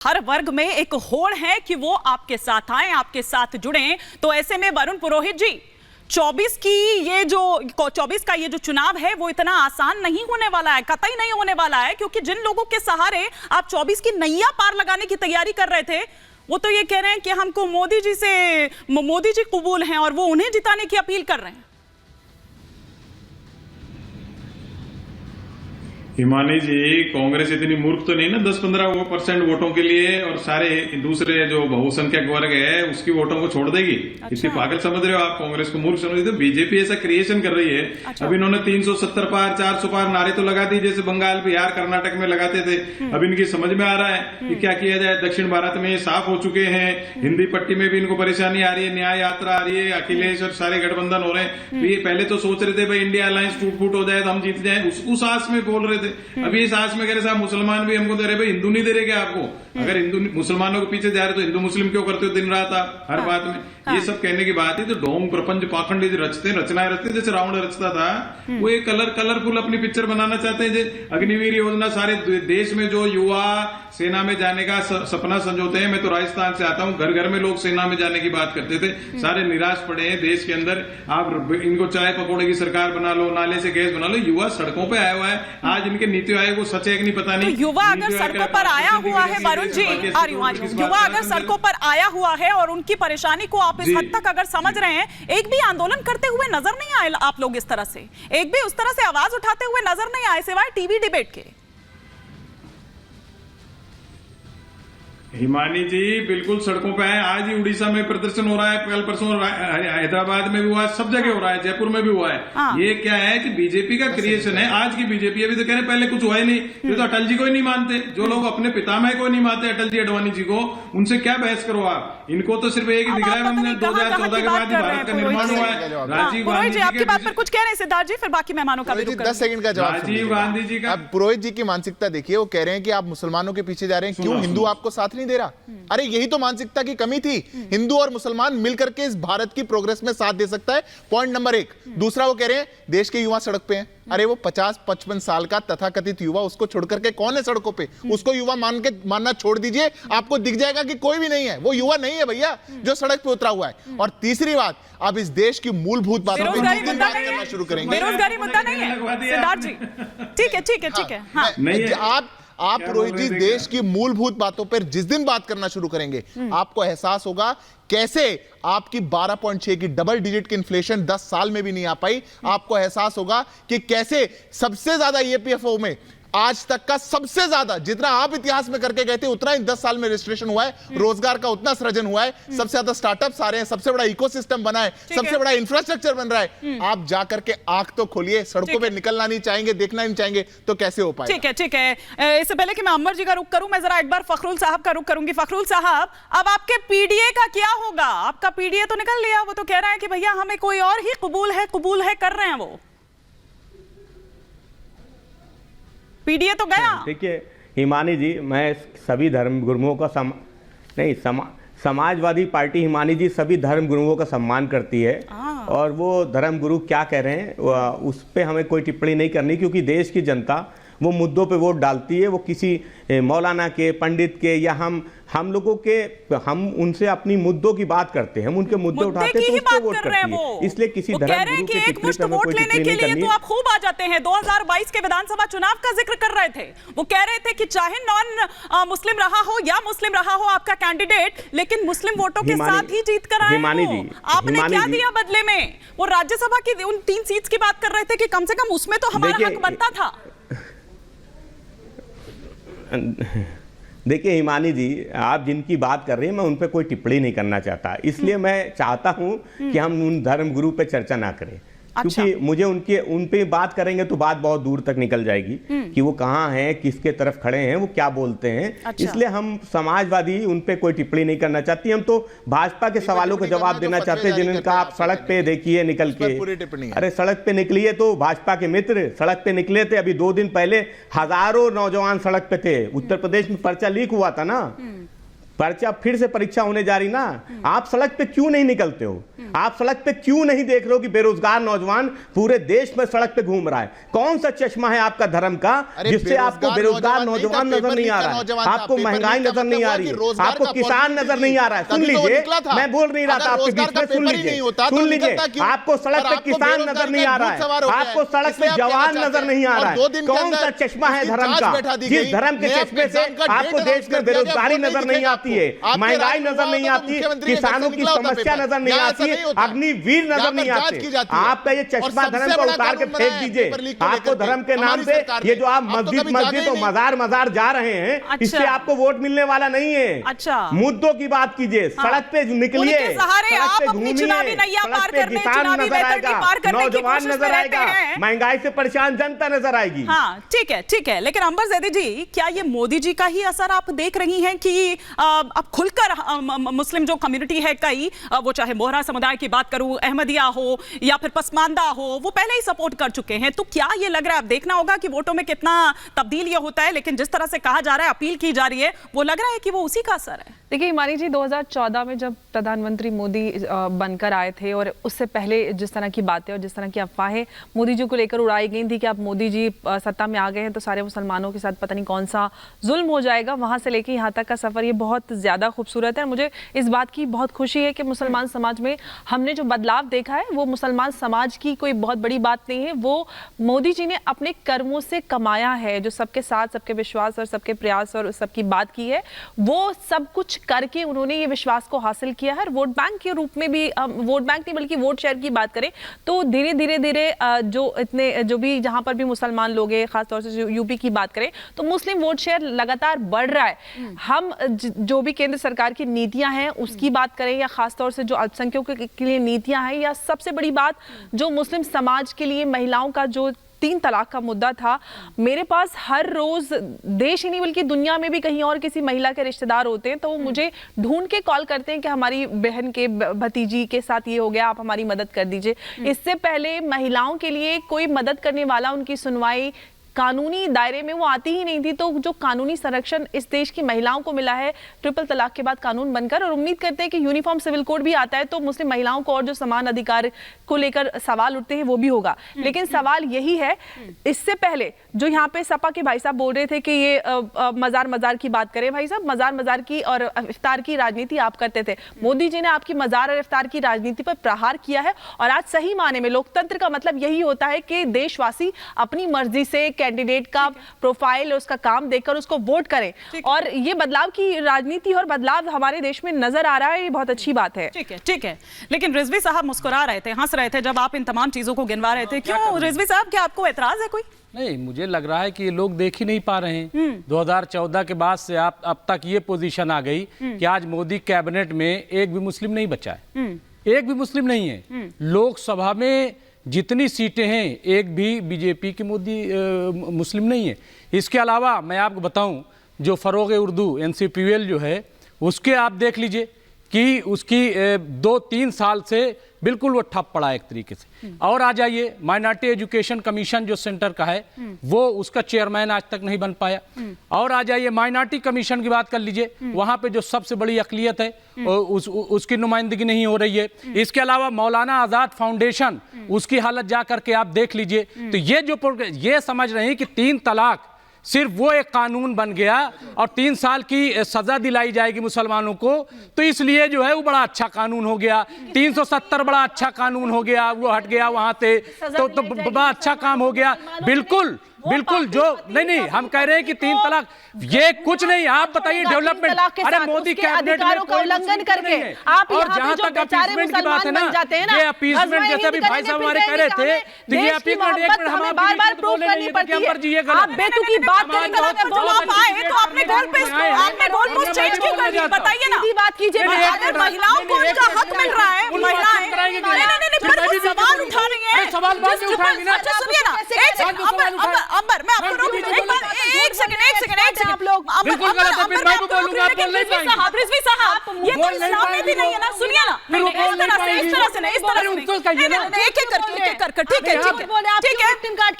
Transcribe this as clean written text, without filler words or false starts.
हर वर्ग में एक होड़ है कि वो आपके साथ आए, आपके साथ जुड़े। तो ऐसे में वरुण पुरोहित जी, 24 का ये जो चुनाव है वो इतना आसान नहीं होने वाला है, कतई नहीं होने वाला है, क्योंकि जिन लोगों के सहारे आप 24 की नैया पार लगाने की तैयारी कर रहे थे वो तो ये कह रहे हैं कि हमको मोदी जी कबूल हैं और वो उन्हें जिताने की अपील कर रहे हैं। हिमानी जी, कांग्रेस इतनी मूर्ख तो नहीं ना 10-15% वोटों के लिए और सारे दूसरे जो बहुसंख्यक वर्ग है उसकी वोटों को छोड़ देगी। इतनी पागल समझ रहे हो आप कांग्रेस को, मूर्ख समझ रहे हो। बीजेपी ऐसा क्रिएशन कर रही है। अब इन्होंने 370 पार 400 पार नारे तो लगा दी, जैसे बंगाल बिहार कर्नाटक में लगाते थे। अब इनकी समझ में आ रहा है कि क्या किया जाए। दक्षिण भारत में साफ हो चुके हैं, हिंदी पट्टी में भी इनको परेशानी आ रही है, न्याय यात्रा आ रही है, अखिलेश और सारे गठबंधन हो रहे हैं। तो ये पहले तो सोच रहे थे भाई इंडिया अलायंस टूट फूट हो जाए तो हम जीत जाए, उस आस में बोल रहे थे। अभी इस आस में कह रहे साहब मुसलमान भी हमको दे रहे, भाई हिंदू नहीं दे रहे क्या आपको? अगर हिंदू मुसलमानों के पीछे जा रहे तो हिंदू मुस्लिम क्यों करते हो दिन रात आप हर बात में? ये सब कहने की बात है। तो ढोंग प्रपंच पाखंड रचनाएं रचते जैसे रावण रचता था, वो एक कलरफुल अपनी पिक्चर बनाना चाहते हैं। अग्निवीर योजना सारे देश में जो युवा सेना में जाने का सपना संजोते हैं। मैं तो राजस्थान से आता हूँ, घर घर में लोग सेना में जाने की बात करते थे, सारे निराश पड़े हैं देश के अंदर। आप इनको चाय पकौड़े की सरकार बना लो, नाले से गैस बना लो, युवा सड़कों पे आया हुआ है। आज इनके नीति आयोग को सच है कि नहीं पता नहीं। तो युवा अगर सड़कों पर आया हुआ है वरुण जी, युवा अगर सड़कों पर आया हुआ है और उनकी परेशानी को आप इस हद तक अगर समझ रहे हैं, एक भी आंदोलन करते हुए नजर नहीं आए आप लोग, इस तरह से एक भी उस तरह से आवाज उठाते हुए नजर नहीं आए सिवाय टीवी डिबेट के। हिमानी जी बिल्कुल सड़कों पे आए। आज ही उड़ीसा में प्रदर्शन हो रहा है, कल परसों हैदराबाद में भी हुआ है, सब जगह हो रहा है, जयपुर में भी हुआ है। ये क्या है कि बीजेपी का क्रिएशन है। आज की बीजेपी अभी तो कह रहे पहले कुछ हुआ ही नहीं। ये तो अटल जी को ही नहीं मानते। जो लोग अपने पितामह को नहीं मानते, अटल जी अडवाणी जी को, उनसे क्या बहस करो आप? इनको तो सिर्फ एक दिख रहा है, हमने 2014 के बाद ही भारत का निर्माण हुआ है। राजीव गांधी जी आपकी बात पर कुछ कह रहे हैं सिद्धार्थ जी, फिर बाकी मेहमानों का 10 सेकंड का जवाब। राजीव गांधी जी का, अब पुरोहित जी की मानसिकता देखिए, वो कह रहे हैं कि आप मुसलमानों के पीछे जा रहे हैं, क्यों हिंदू आपको साथ नहीं दे रहा? अरे यही तो मानसिकता की कमी थी। हिंदू और मुसलमान मिलकर के इस भारत की प्रोग्रेस में साथ दे सकता है, पॉइंट नंबर 1। दूसरा, वो कह रहे हैं देश के युवा सड़क पे हैं। अरे वो 50-55 साल का तथाकथित युवा, उसको छोड़ करके कौन है सड़कों पे? उसको युवा मानना छोड़ दीजिए, आपको दिख जाएगा कि कोई भी नहीं है, वो युवा नहीं है भैया जो सड़क पे उतरा हुआ है। और तीसरी बात, अब इस देश की मूलभूत बातों पर जिस दिन बात करना शुरू करेंगे, बेरोजगारी मुद्दा नहीं है सिद्धार्थ जी। ठीक है। आप पुरोहित जी देश की मूलभूत बातों पर जिस दिन बात करना शुरू करेंगे, आपको एहसास होगा कैसे आपकी 12.6 की डबल डिजिट की इन्फ्लेशन 10 साल में भी नहीं आ पाई। आपको एहसास होगा कि कैसे सबसे ज्यादा ईपीएफओ में आज तक का सबसे ज्यादा, जितना आप इतिहास में करके गए थे उतना ही 10 साल में रजिस्ट्रेशन हुआ है, रोजगार का उतना सृजन हुआ है, सबसे ज्यादा स्टार्टअप्स आ रहे हैं, सबसे बड़ा इकोसिस्टम बना है, सबसे बड़ा इंफ्रास्ट्रक्चर बन रहा है। आप जाकर के आंख तो खोलिए, सड़कों पे निकलना नहीं चाहेंगे, देखना नहीं चाहेंगे तो कैसे हो पाएगा? ठीक है। इससे पहले कि मैं अमर जी का रुख करूं, मैं जरा एक बार फखरुल साहब का रुख करूंगी। फखरुल साहब, अब आपके पीडीए का क्या होगा? आपका पीडीए तो निकल लिया, वो तो कह रहा है कि भैया हमें कोई और ही कबूल है कर रहे हैं वो। पीडीए तो गया। देखिए हिमानी जी, मैं सभी धर्म गुरुओं का समाजवादी पार्टी हिमानी जी सभी धर्म गुरुओं का सम्मान करती है, और वो धर्म गुरु क्या कह रहे हैं उस पर हमें कोई टिप्पणी नहीं करनी, क्योंकि देश की जनता वो मुद्दों पे वोट डालती है। वो किसी मौलाना के, पंडित के या हम लोगों के, हम उनसे अपनी मुद्दों की बात करते हैं, हम उनके मुद्दे उठाते हैं तो उस पर वोट करती है। इसलिए किसी धर्म गुरु के टिप्पणी पे वोट लेने के लिए तो आप खूब आ जाते हैं। 2022 के विधानसभा चुनाव का जिक्र कर रहे थे, वो कह रहे थे कि चाहे नॉन मुस्लिम रहा हो या मुस्लिम रहा हो आपका कैंडिडेट, लेकिन मुस्लिम वोटों के साथ ही जीत कर आए हो। आपने क्या दिया बदले में? वो राज्यसभा की उन 3 सीट्स की बात कर रहे थे कि कम से कम उसमें तो हमारा हक बनता था। देखिए हिमानी जी, आप जिनकी बात कर रहे हैं मैं उन पर कोई टिप्पणी नहीं करना चाहता, इसलिए मैं चाहता हूं कि हम उन धर्म गुरु पे चर्चा ना करें। क्योंकि मुझे उन पे बात करेंगे तो बात बहुत दूर तक निकल जाएगी कि वो कहाँ हैं, किसके तरफ खड़े हैं, वो क्या बोलते हैं। इसलिए हम समाजवादी उन पे कोई टिप्पणी नहीं करना चाहती। हम तो भाजपा के सवालों का जवाब देना चाहते हैं जिनका आप सड़क पे देखिए निकल के। अरे सड़क पे निकलिए तो भाजपा के मित्र सड़क पे निकले थे। अभी 2 दिन पहले हजारों नौजवान सड़क पे थे। उत्तर प्रदेश में पर्चा लीक हुआ था ना, पर्चा फिर से परीक्षा होने जा रही ना, आप सड़क पे क्यों नहीं निकलते हो? आप सड़क पे क्यों नहीं देख रहे हो कि बेरोजगार नौजवान पूरे देश में सड़क पे घूम रहा है? कौन सा चश्मा है आपका धर्म का जिससे आपको बेरोजगार नौजवान नजर नहीं आ रहा है? आपको महंगाई नजर नहीं आ रही है, आपको किसान नजर नहीं आ रहा है? सुन लीजिए, मैं बोल नहीं रहा था आपके बीच में, सुन लीजिए, आपको सड़क पे किसान नजर नहीं आ रहा है, आपको सड़क पे जवान नजर नहीं आ रहा है। कौन सा चश्मा है धर्म का जिस धर्म के चश्मे से आपको देश में बेरोजगारी नजर नहीं आती है, महंगाई नजर नहीं आती, किसानों की समस्या नजर नहीं आती, अग्निवीर नजर नहीं आते? आपका ये चश्मा धर्म को उतार के फेंक दीजिए। आपको धर्म के नाम पे ये जो आप मस्जिद और मजार जा रहे हैं, इससे आपको वोट मिलने वाला नहीं है। अच्छा, मुद्दों की बात कीजिए, सड़क पे निकलिए, नौजवान नजर आएगा, महंगाई से परेशान जनता नजर आएगी। हाँ, ठीक है, ठीक है। लेकिन अंबर जैदी जी, क्या ये मोदी जी का ही असर आप देख रही हैं कि अब खुलकर मुस्लिम जो कम्युनिटी है कई, वो चाहे बोहरा समुदाय की बात करूं, अहमदिया हो या फिर पसमानदा हो, वो पहले ही सपोर्ट कर चुके हैं, तो क्या ये लग रहा है, अब देखना होगा कि वोटों में कितना तब्दील ये होता है, लेकिन जिस तरह से कहा जा रहा है, अपील की जा रही है, वो लग रहा है कि वो उसी का असर है? देखिए हिमानी जी, 2014 में जब प्रधानमंत्री मोदी बनकर आए थे और उससे पहले जिस तरह की बातें और जिस तरह की अफवाहें मोदी जी को लेकर उड़ाई गई थी कि अब मोदी जी सत्ता में आ गए हैं तो सारे मुसलमानों के साथ पता नहीं कौन सा जुल्म हो जाएगा, वहां से लेकर यहाँ तक का सफर ये बहुत ज्यादा खूबसूरत है। और मुझे इस बात की बहुत खुशी है कि मुसलमान समाज में हमने जो बदलाव देखा है वो मुसलमान समाज की कोई बहुत बड़ी बात नहीं है, वो मोदी जी ने अपने कर्मों से कमाया है, जो सबके साथ सबके विश्वास और सबके प्रयास और सबकी बात की है, वो सब कुछ करके उन्होंने ये विश्वास को हासिल किया है। वोट बैंक के रूप में भी, वोट बैंक नहीं बल्कि वोट शेयर की बात करें तो धीरे धीरे जो भी जहां पर भी मुसलमान लोग हैं, खासतौर से यूपी की बात करें तो मुस्लिम वोट शेयर लगातार बढ़ रहा है। हम जो भी केंद्र सरकार की नीतियां हैं उसकी बात करें या खासतौर से जो अल्पसंख्यकों के लिए नीतियां हैं, या सबसे बड़ी बात जो मुस्लिम समाज के लिए महिलाओं का जो 3 तलाक का मुद्दा था, मेरे पास हर रोज देश ही नहीं बल्कि दुनिया में भी कहीं और किसी महिला के रिश्तेदार होते हैं तो वो मुझे ढूंढ के कॉल करते हैं कि हमारी बहन के भतीजी के साथ ये हो गया, आप हमारी मदद कर दीजिए। इससे पहले महिलाओं के लिए कोई मदद करने वाला, उनकी सुनवाई कानूनी दायरे में वो आती ही नहीं थी, तो जो कानूनी संरक्षण इस देश की महिलाओं को मिला है ट्रिपल तलाक के बाद कानून बनकर, और उम्मीद करते हैं कि यूनिफॉर्म सिविल कोड भी आता है तो मुस्लिम महिलाओं को और जो समान अधिकार को लेकर सवाल उठते हैं वो भी होगा। लेकिन सवाल यही है, इससे पहले जो यहाँ पे सपा के भाई साहब बोल रहे थे कि ये मजार की बात करें, भाई साहब मजार की और इफ्तार की राजनीति आप करते थे, मोदी जी ने आपकी मजार और इफ्तार की राजनीति पर प्रहार किया है। और आज सही माने में लोकतंत्र का मतलब यही होता है कि देशवासी अपनी मर्जी से कैंडिडेट का प्रोफाइल और उसका काम देखकर उसको वोट करें, और ये बदलाव की राजनीति और बदलाव हमारे देश में नजर आ रहा है, ये बहुत अच्छी बात है। ठीक है, ठीक है। लेकिन रिजवी साहब मुस्कुरा रहे थे, हंस रहे थे जब आप इन तमाम चीजों को गिनवा रहे थे, क्यों रिजवी साहब, क्या आपको एतराज है कोई? नहीं, मुझे लग रहा है कि ये लोग देख ही नहीं पा रहे हैं। 2014 के बाद से आप अब तक ये पोजीशन आ गई कि आज मोदी कैबिनेट में एक भी मुस्लिम नहीं बचा है, एक भी मुस्लिम नहीं है। लोकसभा में जितनी सीटें हैं एक भी बीजेपी की मुस्लिम नहीं है। इसके अलावा मैं आपको बताऊं, जो फरोग उर्दू NCPUL जो है उसके आप देख लीजिए कि उसकी 2-3 साल से बिल्कुल वो ठप पड़ा एक तरीके से। और आ जाइए माइनॉरिटी एजुकेशन कमीशन जो सेंटर का है वो उसका चेयरमैन आज तक नहीं बन पाया। और आ जाइए माइनॉरिटी कमीशन की बात कर लीजिए, वहां पे जो सबसे बड़ी अकलियत है उसकी नुमाइंदगी नहीं हो रही है। इसके अलावा मौलाना आजाद फाउंडेशन, उसकी हालत जा करके आप देख लीजिए। तो ये समझ रहे हैं कि 3 तलाक सिर्फ वो एक कानून बन गया और 3 साल की सजा दिलाई जाएगी मुसलमानों को, तो इसलिए जो है वो बड़ा अच्छा कानून हो गया। 370 बड़ा अच्छा कानून हो गया, वो हट गया वहां से, तो बड़ा अच्छा काम हो गया। बिल्कुल जो नहीं, हम कह रहे हैं कि 3 तलाक ये कुछ नहीं। आप बताइए डेवलपमेंट, अरे मोदी कैबिनेट में कोई उल्लंघन करके आप, और जहां तक अपीसमेंट की बात है ना, ये अपीसमेंट जैसे अभी भाई साहब हमारे कह रहे थे, तो ये अपीसमेंट हम बार-बार प्रूव करनी पड़ती है। आप बेतु की बात करें तो आप आए तो आपने गोल पोस्ट चेंज क्यों कर दी, बताइए ना। सीधी बात कीजिए, अगर महिलाओं को उनका हक मिल रहा है, महिलाएं नहीं सवाल उठा रही है, सवाल बाद में उठाएंगे ना। अच्छा सुनिए ना, अंबर मैं आपको रोक दूं, एक सेकंड आप लोग बिल्कुल गलत है, फिर मैं भी बोलूंगा, आप बोल नहीं पाएंगे। रिजवी साहब ये तो इस्लाम में भी नहीं है ना, सुनिए ना, इस तरह से नहीं, इस तरह से एक एक करके, ठीक है